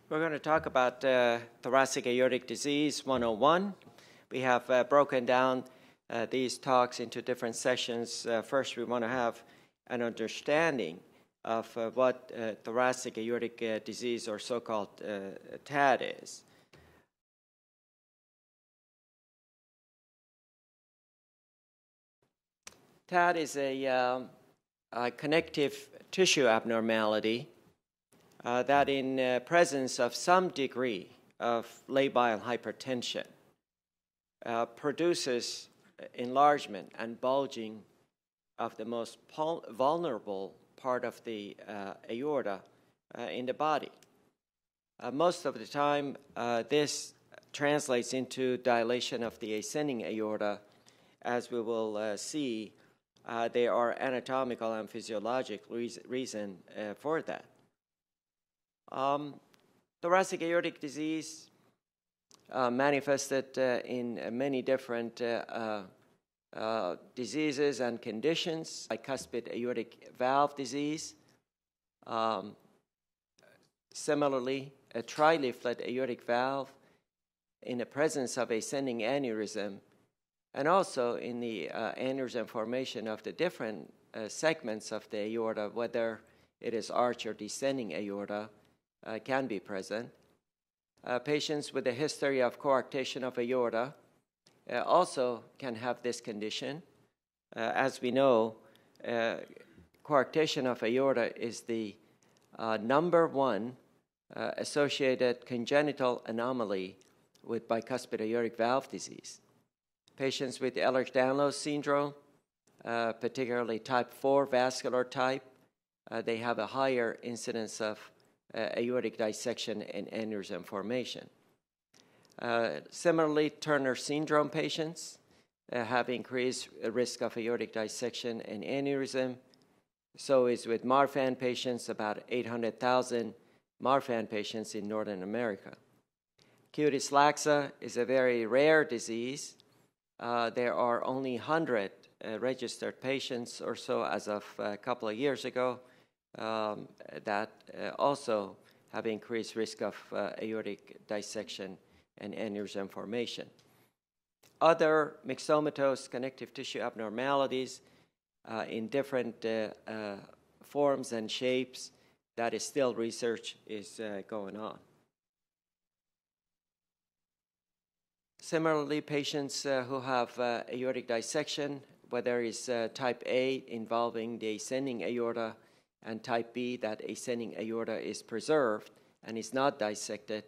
We're going to talk about thoracic aortic disease 101. We have broken down these talks into different sessions. First, we want to have an understanding of what thoracic aortic disease, or so-called TAD, is. TAD is a connective tissue abnormality that in presence of some degree of labile hypertension produces enlargement and bulging of the most vulnerable part of the aorta in the body. Most of the time, this translates into dilation of the ascending aorta. As we will see, there are anatomical and physiologic reason for that. Thoracic aortic disease manifested in many different diseases and conditions, like bicuspid aortic valve disease. Similarly, a tri-leaflet aortic valve in the presence of ascending aneurysm, and also in the aneurysm formation of the different segments of the aorta, whether it is arch or descending aorta, can be present. Patients with a history of coarctation of aorta also can have this condition. As we know, coarctation of aorta is the number one associated congenital anomaly with bicuspid aortic valve disease. Patients with Ehlers-Danlos syndrome, particularly type 4 vascular type, they have a higher incidence of aortic dissection and aneurysm formation. Similarly, Turner syndrome patients have increased risk of aortic dissection and aneurysm. So is with Marfan patients, about 800,000 Marfan patients in Northern America. Cutis laxa is a very rare disease. There are only 100 registered patients or so as of a couple of years ago that also have increased risk of aortic dissection and aneurysm formation. Other myxomatous connective tissue abnormalities in different forms and shapes, that is still research is going on. Similarly, patients who have aortic dissection, whether it's type A involving the ascending aorta and type B, that ascending aorta is preserved and is not dissected,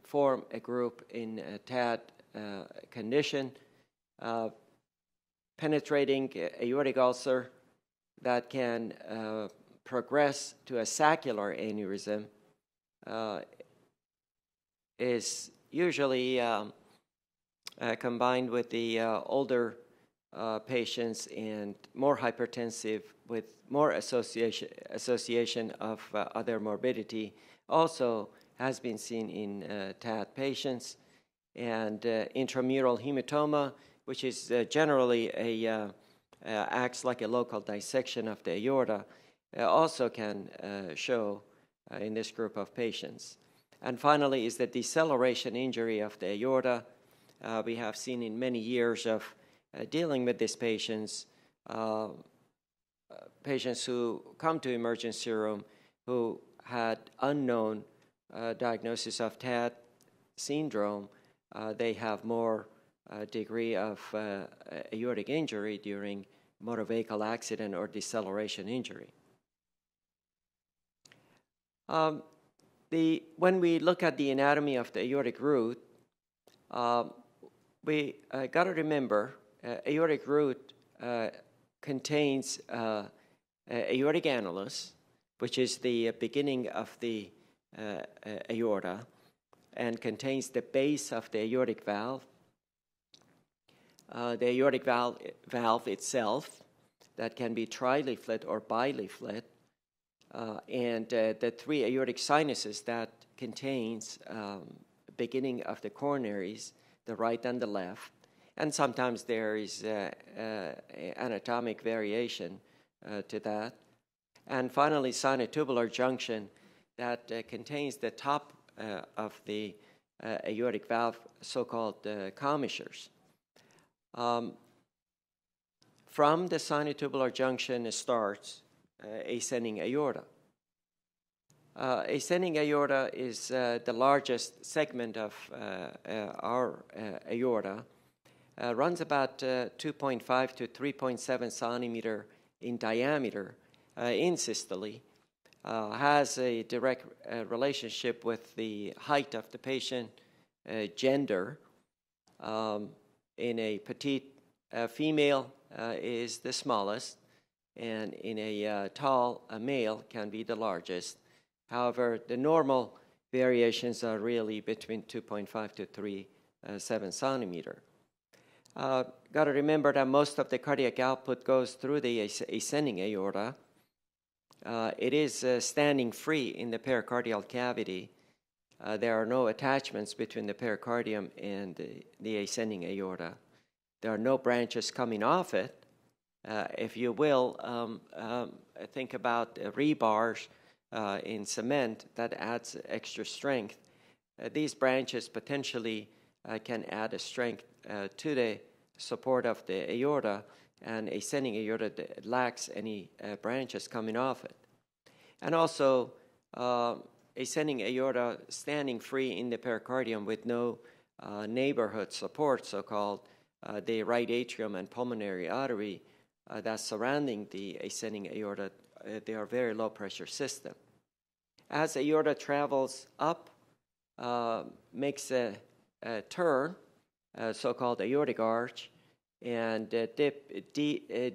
form a group in a TAD condition. Penetrating aortic ulcer that can progress to a saccular aneurysm is usually combined with the older patients and more hypertensive with more association of other morbidity. Also has been seen in TAD patients. And intramural hematoma, which is generally acts like a local dissection of the aorta, also can show in this group of patients. And finally is the deceleration injury of the aorta. We have seen in many years of dealing with these patients, patients who come to emergency room who had unknown diagnosis of TAD syndrome, they have more degree of aortic injury during motor vehicle accident or deceleration injury. When we look at the anatomy of the aortic root, we got to remember aortic root contains aortic annulus, which is the beginning of the aorta, and contains the base of the aortic valve. The aortic valve itself, that can be tri-leaflet or bi-leaflet, and the three aortic sinuses that contains beginning of the coronaries, the right and the left, and sometimes there is anatomic variation to that. And finally, sinotubular junction that contains the top of the aortic valve, so-called commissures. From the sinotubular junction starts ascending aorta. Ascending aorta is the largest segment of our aorta. Runs about 2.5 to 3.7 centimeter in diameter in systole. Has a direct relationship with the height of the patient, gender. In a petite female is the smallest, and in a tall male can be the largest. However, the normal variations are really between 2.5 to 3.7 centimeter. Got to remember that most of the cardiac output goes through the ascending aorta. It is standing free in the pericardial cavity. There are no attachments between the pericardium and the ascending aorta. There are no branches coming off it. If you will, think about rebars in cement that adds extra strength. These branches potentially can add a strength to the support of the aorta, and ascending aorta lacks any branches coming off it. And also, ascending aorta standing free in the pericardium with no neighborhood support, so-called the right atrium and pulmonary artery that's surrounding the ascending aorta, they are very low pressure system. As aorta travels up, makes a turn, so-called aortic arch, and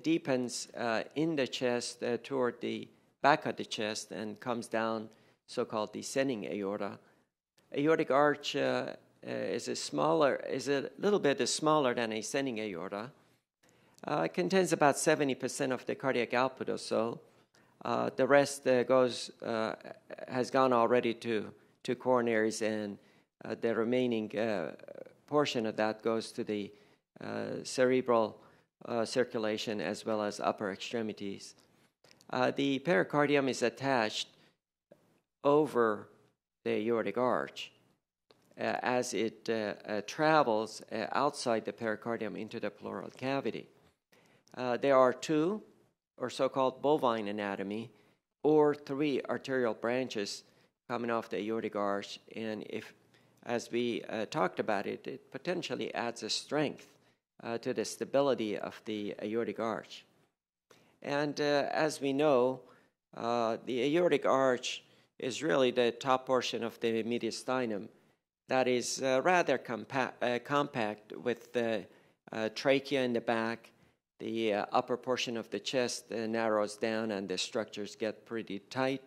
deepens in the chest toward the back of the chest and comes down, so-called descending aorta. Aortic arch is a little bit smaller than ascending aorta. It contains about 70% of the cardiac output or so. The rest has gone already to coronaries, and the remaining portion of that goes to the cerebral circulation as well as upper extremities. The pericardium is attached over the aortic arch as it travels outside the pericardium into the pleural cavity. There are two, or so-called bovine anatomy, or three arterial branches coming off the aortic arch, and if, as we talked about it potentially adds a strength to the stability of the aortic arch. And as we know, the aortic arch is really the top portion of the mediastinum that is rather compact with the trachea in the back. The upper portion of the chest narrows down and the structures get pretty tight.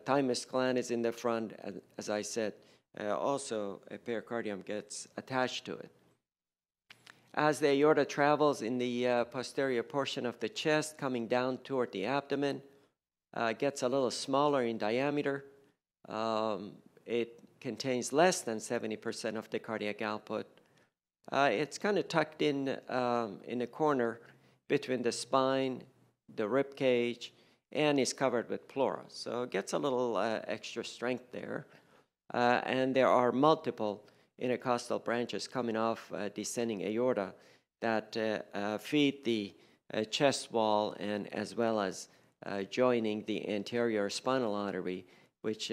Thymus gland is in the front, as I said. Also, a pericardium gets attached to it. As the aorta travels in the posterior portion of the chest, coming down toward the abdomen, gets a little smaller in diameter. It contains less than 70% of the cardiac output. It's kind of tucked in the corner between the spine, the rib cage, and is covered with pleura. So it gets a little extra strength there. And there are multiple intercostal branches coming off descending aorta that feed the chest wall, and as well as joining the anterior spinal artery, which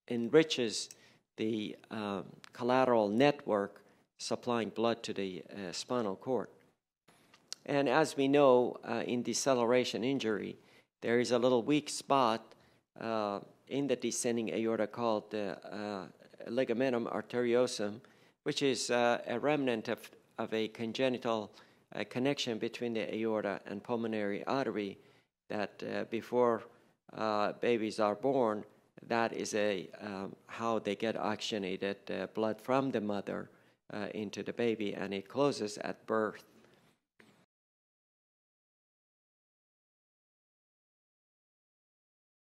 enriches the collateral network supplying blood to the spinal cord. And as we know, in deceleration injury, there is a little weak spot in the descending aorta called ligamentum arteriosum, which is a remnant of a congenital connection between the aorta and pulmonary artery that before babies are born, that is how they get oxygenated blood from the mother into the baby, and it closes at birth.